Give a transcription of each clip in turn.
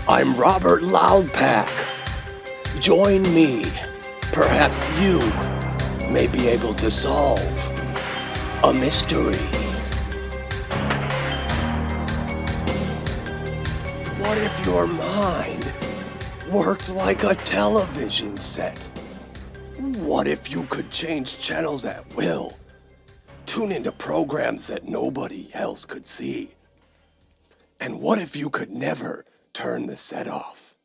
I'm Robert Loudpack. Join me. Perhaps you may be able to solve a mystery. What if your mind worked like a television set? What if you could change channels at will? Tune into programs that nobody else could see? And what if you could never turn the set off?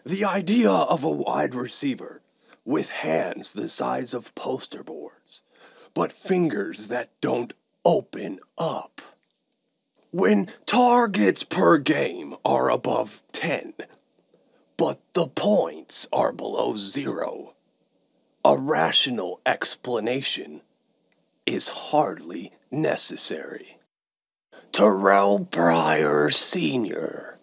The idea of a wide receiver with hands the size of poster boards, but fingers that don't open up. When targets per game are above 10, but the points are below 0, a rational explanation is hardly necessary. Terrell Pryor Sr.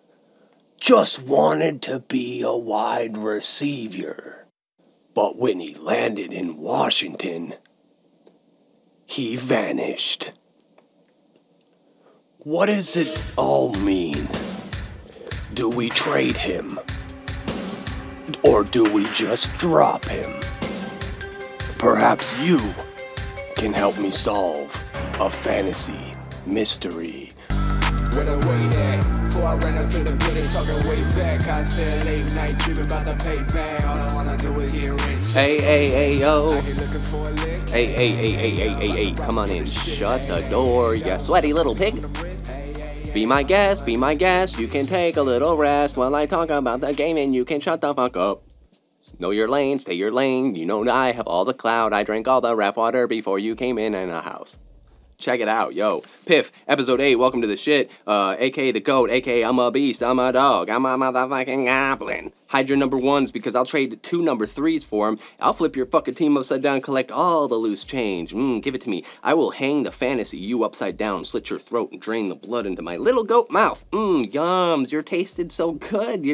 just wanted to be a wide receiver. But when he landed in Washington, he vanished. What does it all mean? Do we trade him? Or do we just drop him? Perhaps you can help me solve a fantasy mystery. Where the weight at? Before I ran up in the building talking way back. I stay late night dreaming about the payback. All I wanna do is get rich. Hey, yo. Looking for a lick. Hey, come on in. Shut the door, you sweaty little pig. Be my guest, you can take a little rest while I talk about the game and you can shut the fuck up. Know your lane, stay your lane, you know I have all the clout, I drank all the rap water before you came in a house. Check it out, yo. Piff, episode 8, welcome to the shit. A.K.A. the GOAT, A.K.A. I'm a beast, I'm a dog, I'm a motherfucking goblin. Hide your number 1s because I'll trade 2 number 3s for them. I'll flip your fucking team upside down, collect all the loose change. Give it to me. I will hang the fantasy you upside down, slit your throat, and drain the blood into my little goat mouth. Yums, you're tasted so good.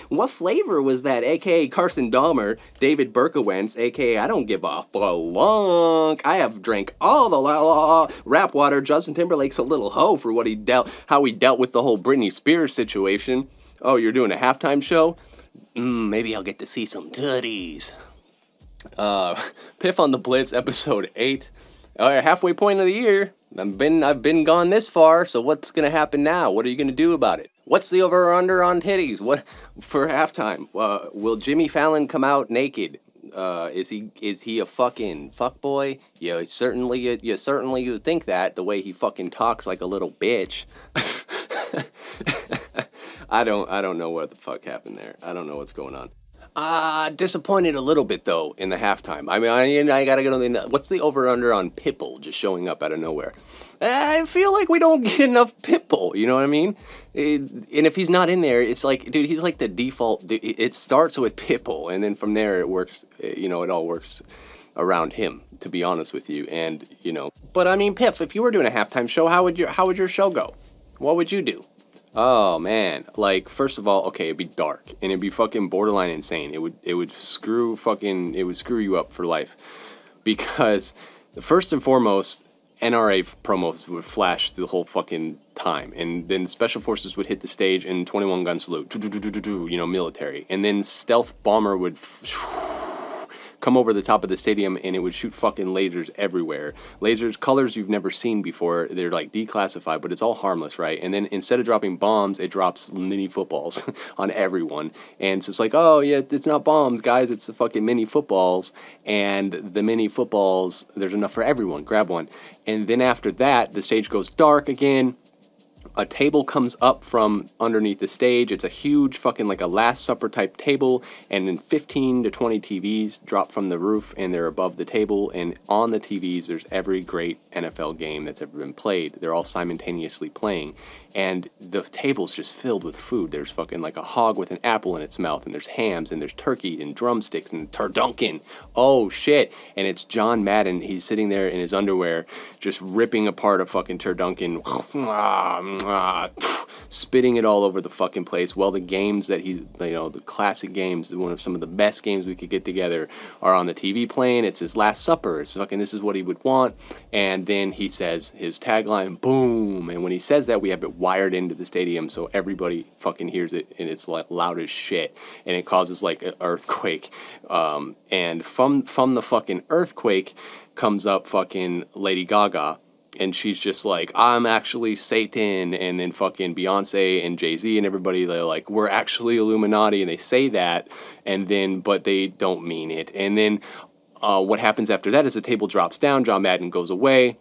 What flavor was that? A.K.A. Carson Dahmer, David Berkowitz, A.K.A. I don't give a flunk. I have drank all the rap water. Justin Timberlake's a little hoe for how he dealt with the whole Britney Spears situation. Oh, you're doing a halftime show? Maybe I'll get to see some titties. Piff on the Blitz, episode 8. Halfway point of the year. I've been gone this far, so what's gonna happen now? What are you gonna do about it? What's the over or under on titties? What for halftime? Will Jimmy Fallon come out naked? Is he a fucking fuckboy? You certainly would think that, the way he fucking talks like a little bitch. I don't know what the fuck happened there. I don't know what's going on. Disappointed a little bit though in the halftime. I mean, I gotta go. What's the over under on Pitbull just showing up out of nowhere? I feel like we don't get enough Pitbull. You know what I mean? And if he's not in there, it's like, dude, he's like the default. It starts with Pitbull, and then from there it works. It all works around him. To be honest with you, and But I mean, Piff, if you were doing a halftime show, how would your show go? What would you do? Oh man, like first of all, okay, it'd be dark and it'd be fucking borderline insane. It would screw you up for life, because first and foremost, NRA promos would flash the whole fucking time, and then special forces would hit the stage and 21 gun salute, military, and then stealth bomber would come over the top of the stadium and it would shoot fucking lasers everywhere. Lasers, colors you've never seen before. They're like declassified, but it's all harmless, right? And then instead of dropping bombs, it drops mini footballs on everyone. And so it's like, oh yeah, it's not bombs, guys, it's the fucking mini footballs. And the mini footballs, there's enough for everyone. Grab one. And then after that, the stage goes dark again. A table comes up from underneath the stage. It's a huge fucking like a Last Supper type table, and then 15 to 20 TVs drop from the roof and they're above the table, and on the TVs there's every great NFL game that's ever been played. They're all simultaneously playing, and the table's just filled with food. There's fucking like a hog with an apple in its mouth, and there's hams, and there's turkey and drumsticks and turducken. Oh shit. And it's John Madden. He's sitting there in his underwear just ripping apart a fucking turducken. spitting it all over the fucking place. Well, the games that the classic games, one of some of the best games we could get together, are on the TV playing. It's his last supper. It's fucking, this is what he would want. And then he says his tagline, boom. And when he says that, we have it wired into the stadium so everybody fucking hears it, and it's like loud as shit. And it causes like an earthquake. And from the fucking earthquake comes up fucking Lady Gaga. And she's just like, I'm actually Satan. And then fucking Beyonce and Jay-Z and everybody, they're like, we're actually Illuminati. And they say that, and then, but they don't mean it. And then what happens after that is the table drops down. John Madden goes away.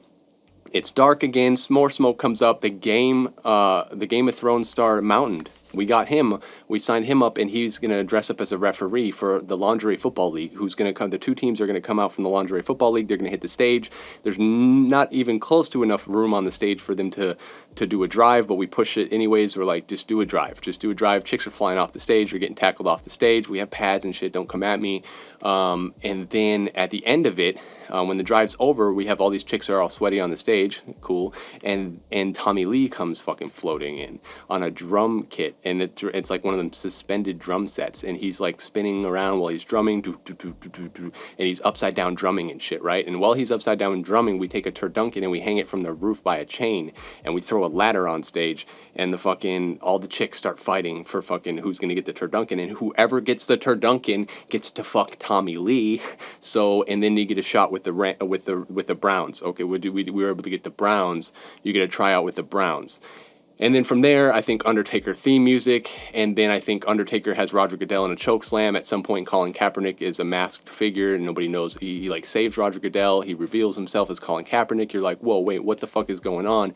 It's dark again. More smoke comes up. The Game of Thrones star Mountain, we got him. We signed him up, and he's going to dress up as a referee for the Lingerie Football League, who's going to come. The two teams are going to come out from the Lingerie Football League. They're going to hit the stage. There's not even close to enough room on the stage for them to do a drive, but we push it anyways. We're like, just do a drive. Just do a drive. Chicks are flying off the stage. You're getting tackled off the stage. We have pads and shit. Don't come at me. And then at the end of it, when the drive's over, we have all these chicks that are all sweaty on the stage. Cool. And Tommy Lee comes fucking floating in on a drum kit. And it's like one of them suspended drum sets. And he's like spinning around while he's drumming. And he's upside down drumming and shit, right? And while he's upside down drumming, we take a turduncan and we hang it from the roof by a chain. And we throw a ladder on stage. And all the chicks start fighting for fucking who's going to get the turduncan. And whoever gets the turduncan gets to fuck Tommy Lee. So, and then you get a shot with the Browns. Okay, we were able to get the Browns. You get a tryout with the Browns. And then from there, I think Undertaker theme music, and then I think Undertaker has Roger Goodell in a choke slam. At some point, Colin Kaepernick is a masked figure, and nobody knows. He like saves Roger Goodell. He reveals himself as Colin Kaepernick. You're like, whoa, wait, what the fuck is going on?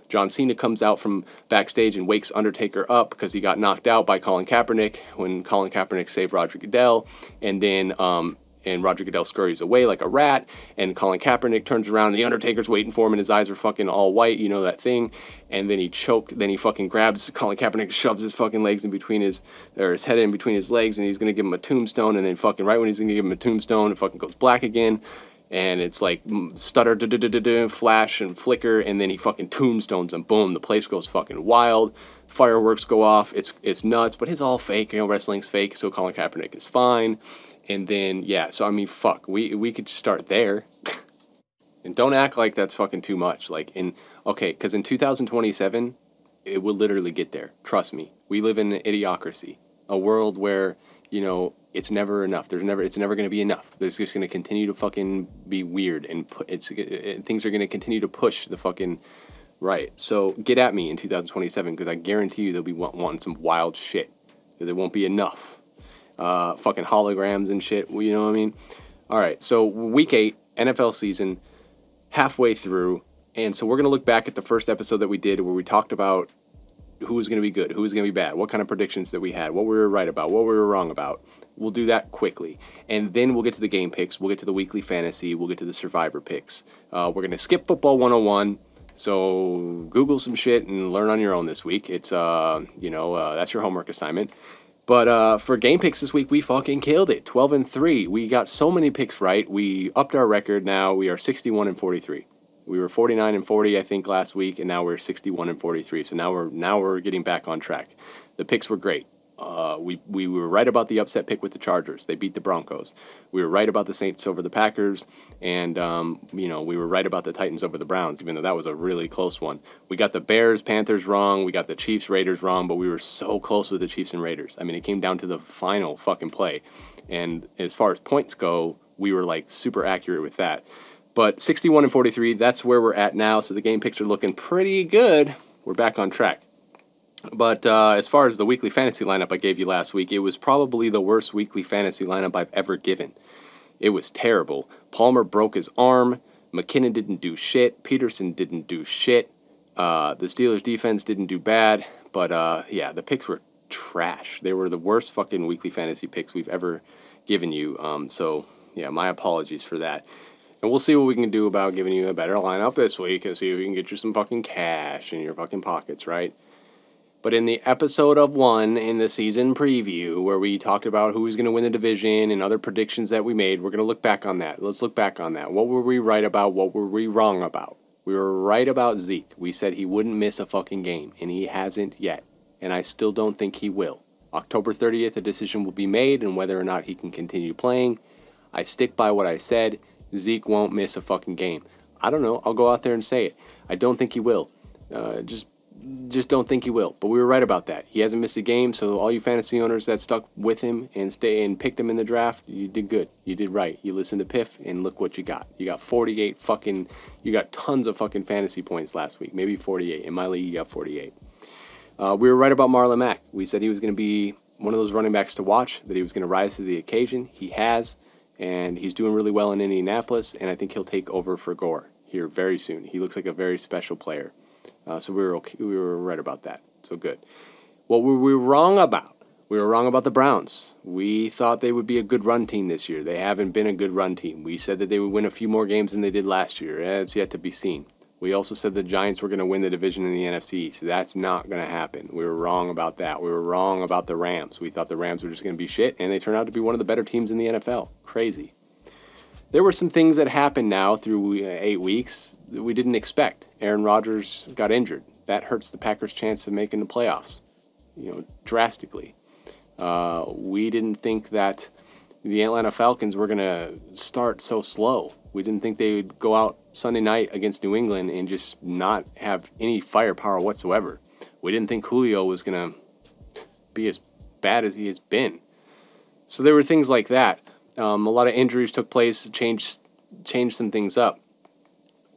John Cena comes out from backstage and wakes Undertaker up because he got knocked out by Colin Kaepernick when Colin Kaepernick saved Roger Goodell, and then and Roger Goodell scurries away like a rat, and Colin Kaepernick turns around, and the Undertaker's waiting for him, and his eyes are fucking all white, you know that thing, and then he fucking grabs Colin Kaepernick, shoves his fucking legs in between his head in between his legs, and he's gonna give him a tombstone, and then fucking right when he's gonna give him a tombstone, it fucking goes black again, and it's like stutter, flash, and flicker, and then he fucking tombstones him, boom, the place goes fucking wild, fireworks go off, it's nuts, but it's all fake, you know, wrestling's fake, so Colin Kaepernick is fine. And then, yeah, so I mean, fuck, we could just start there. And don't act like that's fucking too much. Like, because in 2027, it will literally get there. Trust me. We live in an idiocracy. A world where, you know, it's never enough. It's never going to be enough. There's just going to continue to fucking be weird. And things are going to continue to push the fucking right. So get at me in 2027, because I guarantee you they'll be wanting some wild shit. Because it won't be enough. Fucking holograms and shit, you know what I mean? Alright, so week 8, NFL season, halfway through, and so we're going to look back at the first episode that we did where we talked about who was going to be good, who was going to be bad, what kind of predictions that we had, what we were right about, what we were wrong about. We'll do that quickly. And then we'll get to the game picks, we'll get to the weekly fantasy, we'll get to the survivor picks. We're going to skip football 101, so Google some shit and learn on your own this week. It's, that's your homework assignment. But for game picks this week, we fucking killed it. 12-3. We got so many picks right. We upped our record now. We are 61-43. We were 49-40, I think, last week, and now we're 61-43. So now we're getting back on track. The picks were great. We were right about the upset pick with the Chargers. They beat the Broncos. We were right about the Saints over the Packers, and we were right about the Titans over the Browns, even though that was a really close one. We got the Bears, Panthers wrong. We got the Chiefs, Raiders wrong, but we were so close with the Chiefs and Raiders. I mean, it came down to the final fucking play. And as far as points go, we were like super accurate with that. But 61-43, that's where we're at now. So the game picks are looking pretty good. We're back on track. But as far as the weekly fantasy lineup I gave you last week, it was probably the worst weekly fantasy lineup I've ever given. It was terrible. Palmer broke his arm. McKinnon didn't do shit. Peterson didn't do shit. The Steelers defense didn't do bad. But yeah, the picks were trash. They were the worst fucking weekly fantasy picks we've ever given you. So yeah, my apologies for that. And we'll see what we can do about giving you a better lineup this week and see if we can get you some fucking cash in your fucking pockets, right? But in the episode of 1 in the season preview, where we talked about who was going to win the division and other predictions that we made, we're going to look back on that. Let's look back on that. What were we right about? What were we wrong about? We were right about Zeke. We said he wouldn't miss a fucking game, and he hasn't yet. And I still don't think he will. October 30th, a decision will be made on whether or not he can continue playing. I stick by what I said. Zeke won't miss a fucking game. I don't know. I'll go out there and say it. I don't think he will. Just don't think he will. But we were right about that. He hasn't missed a game, so all you fantasy owners that stuck with him and picked him in the draft, you did good. You did right. You listened to Piff, and look what you got. You got 48 fucking... You got tons of fucking fantasy points last week. Maybe 48. In my league, you got 48. We were right about Marlon Mack. We said he was going to be one of those running backs to watch, that he was going to rise to the occasion. He has, and he's doing really well in Indianapolis, and I think he'll take over for Gore here very soon. He looks like a very special player. So we were right about that. So good. What were we wrong about? We were wrong about the Browns. We thought they would be a good run team this year. They haven't been a good run team. We said that they would win a few more games than they did last year. It's yet to be seen. We also said the Giants were going to win the division in the NFC East. That's not going to happen. We were wrong about that. We were wrong about the Rams. We thought the Rams were just going to be shit, and they turned out to be one of the better teams in the NFL. Crazy. There were some things that happened now through 8 weeks that we didn't expect. Aaron Rodgers got injured. That hurts the Packers' chance of making the playoffs, drastically. We didn't think that the Atlanta Falcons were going to start so slow. We didn't think they would go out Sunday night against New England and just not have any firepower whatsoever. We didn't think Julio was going to be as bad as he has been. So there were things like that. A lot of injuries took place, changed some things up.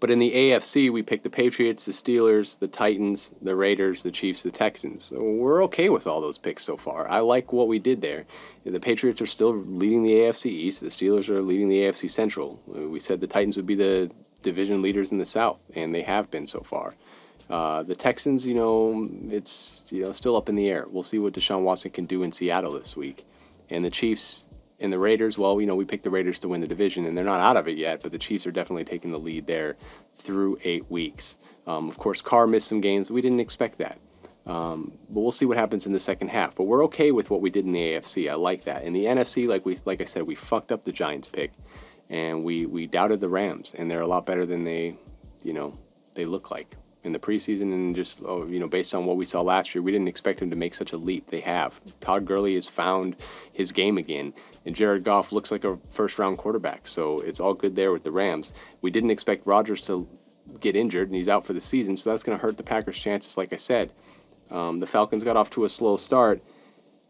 But in the AFC, we picked the Patriots, the Steelers, the Titans, the Raiders, the Chiefs, the Texans. So we're okay with all those picks so far. I like what we did there. The Patriots are still leading the AFC East. The Steelers are leading the AFC Central. We said the Titans would be the division leaders in the South, and they have been so far. The Texans, it's still up in the air. We'll see what Deshaun Watson can do in Seattle this week. And the Chiefs and the Raiders, well, we picked the Raiders to win the division, and they're not out of it yet, but the Chiefs are definitely taking the lead there through 8 weeks. Of course, Carr missed some games. We didn't expect that. But we'll see what happens in the second half. But we're okay with what we did in the AFC. I like that. In the NFC, like I said, we fucked up the Giants pick, and we doubted the Rams, and they're a lot better than they look like in the preseason, and just based on what we saw last year, we didn't expect him to make such a leap. They have. Todd Gurley has found his game again, and Jared Goff looks like a first-round quarterback, so it's all good there with the Rams. We didn't expect Rodgers to get injured, and he's out for the season, so that's going to hurt the Packers' chances, like I said. The Falcons got off to a slow start,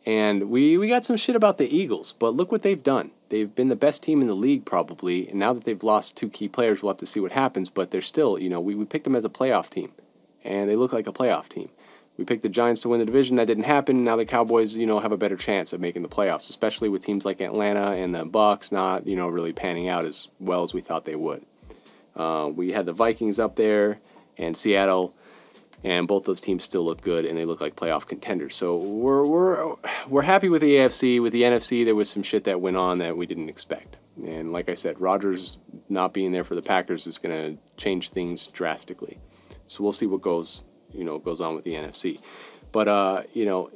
and we got some shit about the Eagles, but look what they've done. They've been the best team in the league probably, and now that they've lost 2 key players, we'll have to see what happens, but they're still, we picked them as a playoff team, and they look like a playoff team. We picked the Giants to win the division. That didn't happen. Now the Cowboys, have a better chance of making the playoffs, especially with teams like Atlanta and the Bucs not, really panning out as well as we thought they would. We had the Vikings up there and Seattle, and both those teams still look good, and they look like playoff contenders. So we're happy with the AFC. With the NFC, there was some shit that went on that we didn't expect. And like I said, Rodgers not being there for the Packers is going to change things drastically. So we'll see what goes on with the NFC. But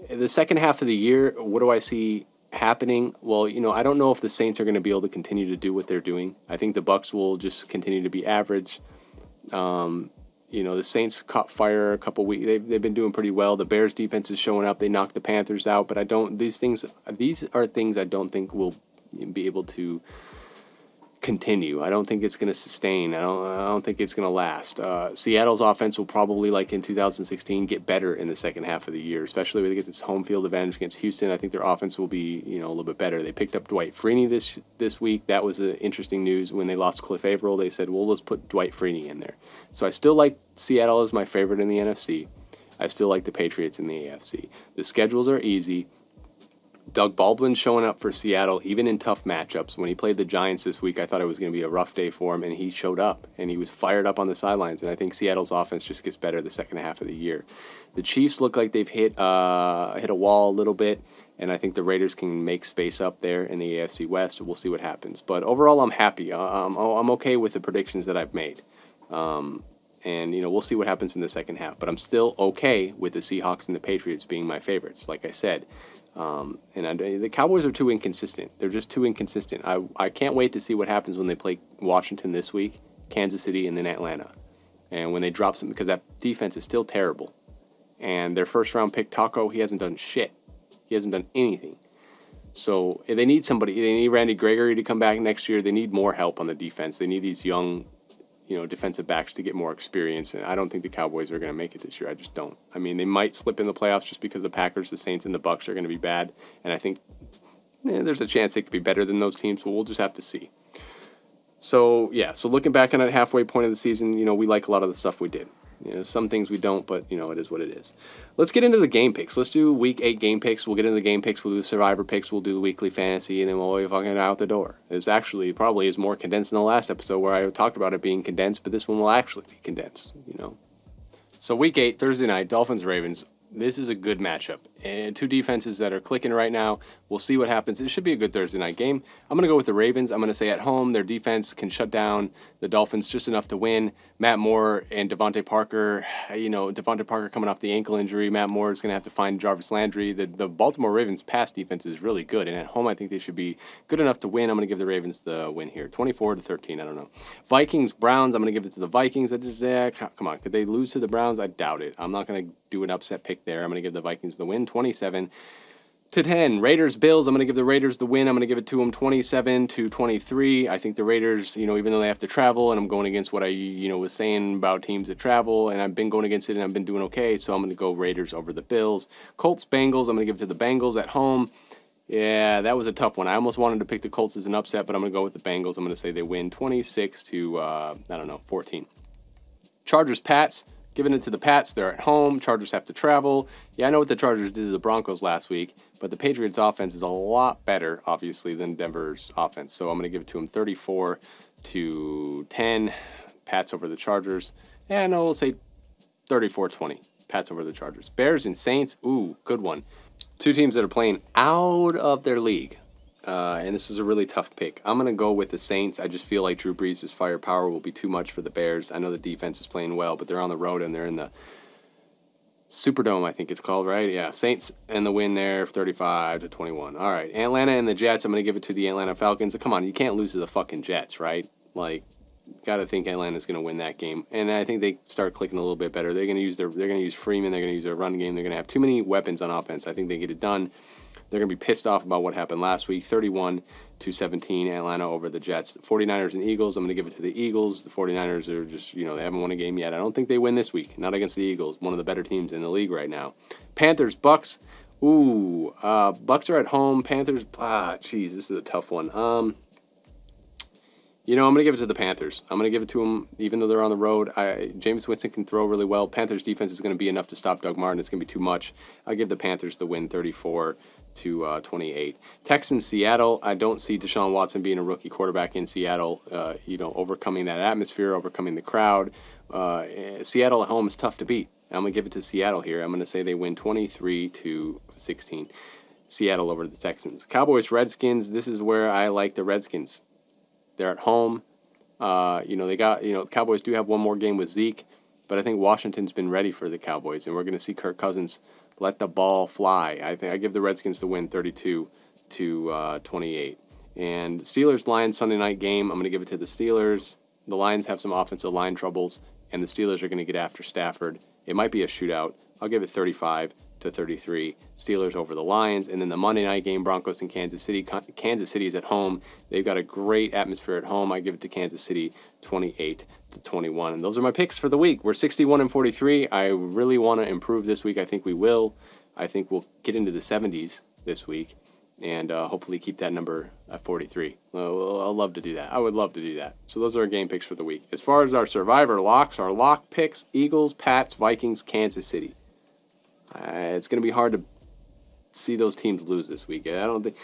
the second half of the year, what do I see happening? Well, I don't know if the Saints are going to be able to continue to do what they're doing. I think the Bucs will just continue to be average. The Saints caught fire a couple weeks. They've been doing pretty well. The Bears defense is showing up. They knocked the Panthers out, but these are things I don't think will be able to continue. I don't think it's going to sustain. I don't think it's going to last. Seattle's offense will probably, like in 2016, get better in the second half of the year, especially when they get this home field advantage against Houston. I think their offense will be, a little bit better. They picked up Dwight Freeney this week. That was interesting news. When they lost Cliff Averill, they said, well, let's put Dwight Freeney in there. So I still like Seattle as my favorite in the NFC. I still like the Patriots in the AFC. The schedules are easy. Doug Baldwin showing up for Seattle, even in tough matchups. When he played the Giants this week, I thought it was going to be a rough day for him, and he showed up, and he was fired up on the sidelines, and I think Seattle's offense just gets better the second half of the year. The Chiefs look like they've hit a wall a little bit, and I think the Raiders can make space up there in the AFC West. We'll see what happens. But overall, I'm happy. I'm okay with the predictions that I've made. And, we'll see what happens in the second half. But I'm still okay with the Seahawks and the Patriots being my favorites, like I said. The Cowboys are too inconsistent. They're just too inconsistent. I can't wait to see what happens when they play Washington this week, Kansas City, and then Atlanta. And when they drop some, because that defense is still terrible. And their first-round pick, Taco, he hasn't done shit. He hasn't done anything. So they need somebody. They need Randy Gregory to come back next year. They need more help on the defense. They need these young, defensive backs to get more experience. And I don't think the Cowboys are going to make it this year. I just don't. I mean, they might slip in the playoffs just because the Packers, the Saints, and the Bucs are going to be bad. And I think there's a chance they could be better than those teams. But we'll just have to see. So, yeah. So looking back on that halfway point of the season, we like a lot of the stuff we did. Some things we don't, but, it is what it is. Let's get into the game picks. Let's do Week 8 game picks. We'll get into the game picks. We'll do Survivor picks. We'll do the weekly fantasy, and then we'll be fucking out the door. It's actually probably is more condensed than the last episode where I talked about it being condensed, but this one will actually be condensed, So Week 8, Thursday night, Dolphins-Ravens. This is a good matchup. And two defenses that are clicking right now. We'll see what happens. It should be a good Thursday night game. I'm going to go with the Ravens. I'm going to say at home, their defense can shut down the Dolphins just enough to win. Matt Moore and Devontae Parker, Devontae Parker coming off the ankle injury. Matt Moore is going to have to find Jarvis Landry. The Baltimore Ravens pass defense is really good. And at home, I think they should be good enough to win. I'm going to give the Ravens the win here. 24-13, I don't know. Vikings-Browns, I'm going to give it to the Vikings. Come on, could they lose to the Browns? I doubt it. I'm not going to do an upset pick there. I'm going to give the Vikings the win. 27-10. Raiders-Bills, I'm going to give the Raiders the win. I'm going to give it to them 27-23. I think the Raiders, even though they have to travel, and I'm going against what I, was saying about teams that travel, and I've been going against it, and I've been doing okay, so I'm going to go Raiders over the Bills. Colts-Bengals, I'm going to give it to the Bengals at home. Yeah, that was a tough one. I almost wanted to pick the Colts as an upset, but I'm going to go with the Bengals. I'm going to say they win 26-14. Chargers-Pats. Giving it to the Pats. They're at home. Chargers have to travel. Yeah, I know what the Chargers did to the Broncos last week, but the Patriots' offense is a lot better, obviously, than Denver's offense. So I'm going to give it to them 34-10. Pats over the Chargers. And we'll say 34-20. Pats over the Chargers. Bears and Saints. Ooh, good one. Two teams that are playing out of their league. And this was a really tough pick. I'm going to go with the Saints. I just feel like Drew Brees' firepower will be too much for the Bears. I know the defense is playing well, but they're on the road and they're in the Superdome, I think it's called, right? Yeah, Saints and the win there, 35-21. All right, Atlanta and the Jets. I'm going to give it to the Atlanta Falcons. Come on, you can't lose to the fucking Jets, right? Got to think Atlanta's going to win that game. And I think they start clicking a little bit better. They're going to use Freeman. They're going to use their run game. They're going to have too many weapons on offense. I think they get it done. They're going to be pissed off about what happened last week. 31-17, Atlanta over the Jets. 49ers and Eagles, I'm going to give it to the Eagles. The 49ers are just, they haven't won a game yet. I don't think they win this week. Not against the Eagles, one of the better teams in the league right now. Panthers, Bucks. Ooh, Bucks are at home. Panthers, this is a tough one. I'm going to give it to the Panthers. I'm going to give it to them, even though they're on the road. Jameis Winston can throw really well. Panthers defense is going to be enough to stop Doug Martin. It's going to be too much. I'll give the Panthers the win, 34-28. Texans, Seattle. I don't see Deshaun Watson being a rookie quarterback in Seattle. Overcoming that atmosphere, overcoming the crowd. Seattle at home is tough to beat. I'm going to give it to Seattle here. I'm going to say they win 23-16. Seattle over the Texans. Cowboys, Redskins. This is where I like the Redskins. They're at home. Cowboys do have one more game with Zeke, but I think Washington's been ready for the Cowboys, and we're going to see Kirk Cousins let the ball fly. I give the Redskins the win 32-28. And Steelers-Lions Sunday night game, I'm going to give it to the Steelers. The Lions have some offensive line troubles, and the Steelers are going to get after Stafford. It might be a shootout. I'll give it 35-33. Steelers over the Lions. And then the Monday night game, Broncos and Kansas City. Kansas City is at home. They've got a great atmosphere at home. I give it to Kansas City 28-21. And those are my picks for the week. We're 61-43. I really want to improve this week. I think we will. I think we'll get into the 70s this week and hopefully keep that number at 43. I'll love to do that. I would love to do that. So those are our game picks for the week. As far as our survivor locks, our lock picks, Eagles, Pats, Vikings, Kansas City. It's going to be hard to see those teams lose this week. I don't think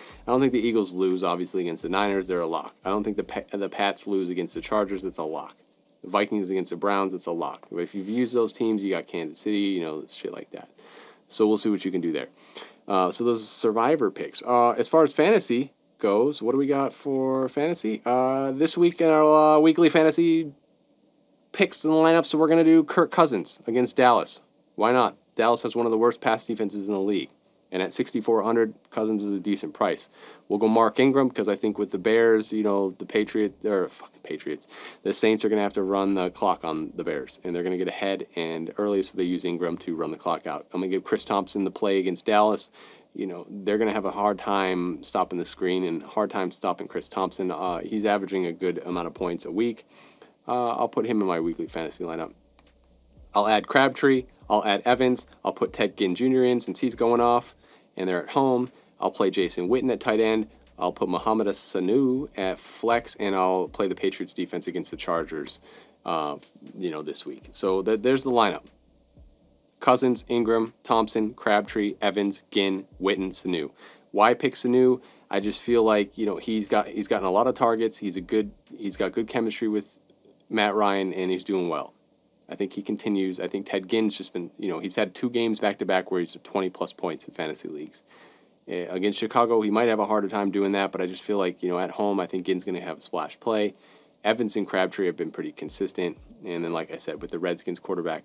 the Eagles lose, obviously, against the Niners. They're a lock. I don't think the Pats lose against the Chargers. It's a lock. The Vikings against the Browns, it's a lock. If you've used those teams, you got Kansas City, shit like that. So we'll see what you can do there. So those are survivor picks. As far as fantasy goes, what do we got for fantasy? This week in our weekly fantasy picks and lineups, so we're going to do Kirk Cousins against Dallas. Why not? Dallas has one of the worst pass defenses in the league. And at 6,400, Cousins is a decent price. We'll go Mark Ingram because I think with the Bears, the Patriots, the Saints are going to have to run the clock on the Bears. And they're going to get ahead and early, so they use Ingram to run the clock out. I'm going to give Chris Thompson the play against Dallas. They're going to have a hard time stopping the screen and a hard time stopping Chris Thompson. He's averaging a good amount of points a week. I'll put him in my weekly fantasy lineup. I'll add Crabtree. I'll add Evans. I'll put Ted Ginn Jr. in since he's going off and they're at home. I'll play Jason Witten at tight end. I'll put Mohamed Sanu at flex, and I'll play the Patriots defense against the Chargers, this week. So there's the lineup. Cousins, Ingram, Thompson, Crabtree, Evans, Ginn, Witten, Sanu. Why pick Sanu? I just feel like he's gotten a lot of targets. He's got good chemistry with Matt Ryan, and he's doing well. I think he continues. I think Ted Ginn's just been, he's had 2 games back-to-back where he's 20-plus points in fantasy leagues. Against Chicago, he might have a harder time doing that, but I just feel like, at home, I think Ginn's going to have a splash play. Evans and Crabtree have been pretty consistent. And then, like I said, with the Redskins quarterback,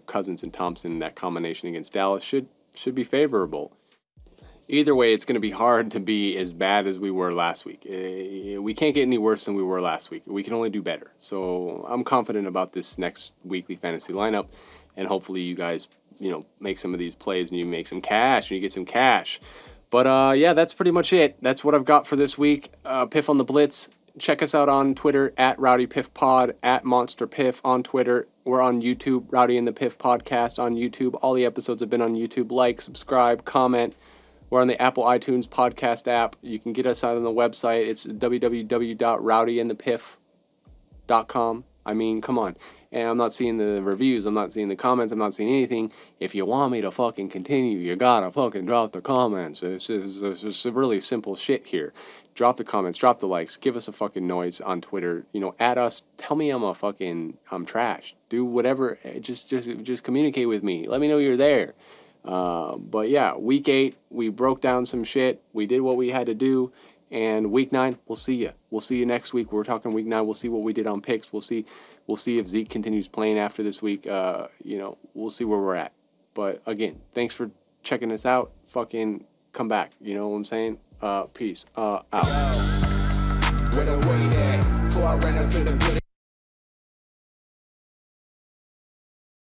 Cousins and Thompson, that combination against Dallas should be favorable. Either way, it's going to be hard to be as bad as we were last week. We can't get any worse than we were last week. We can only do better. So I'm confident about this next weekly fantasy lineup, and hopefully you guys, make some of these plays and you make some cash and you get some cash. But yeah, that's pretty much it. That's what I've got for this week. Piff on the Blitz. Check us out on Twitter at RowdyPiffPod, at MonsterPiff on Twitter. We're on YouTube, Rowdy and the Piff Podcast on YouTube. All the episodes have been on YouTube. Like, subscribe, comment. We're on the Apple iTunes podcast app. You can get us out on the website. It's www.rowdyandthepiff.com. I mean, come on. And I'm not seeing the reviews. I'm not seeing the comments. I'm not seeing anything. If you want me to fucking continue, you gotta fucking drop the comments. It's really simple shit here. Drop the comments. Drop the likes. Give us a fucking noise on Twitter. Add us. Tell me I'm trash. Do whatever. Just communicate with me. Let me know you're there. But yeah, week 8, we broke down some shit. We did what we had to do. And week 9, we'll see you. We'll see you next week. We're talking week 9. We'll see what we did on picks. We'll see if Zeke continues playing after this week. We'll see where we're at. But again, thanks for checking us out. Fucking come back. You know what I'm saying? Peace. Out.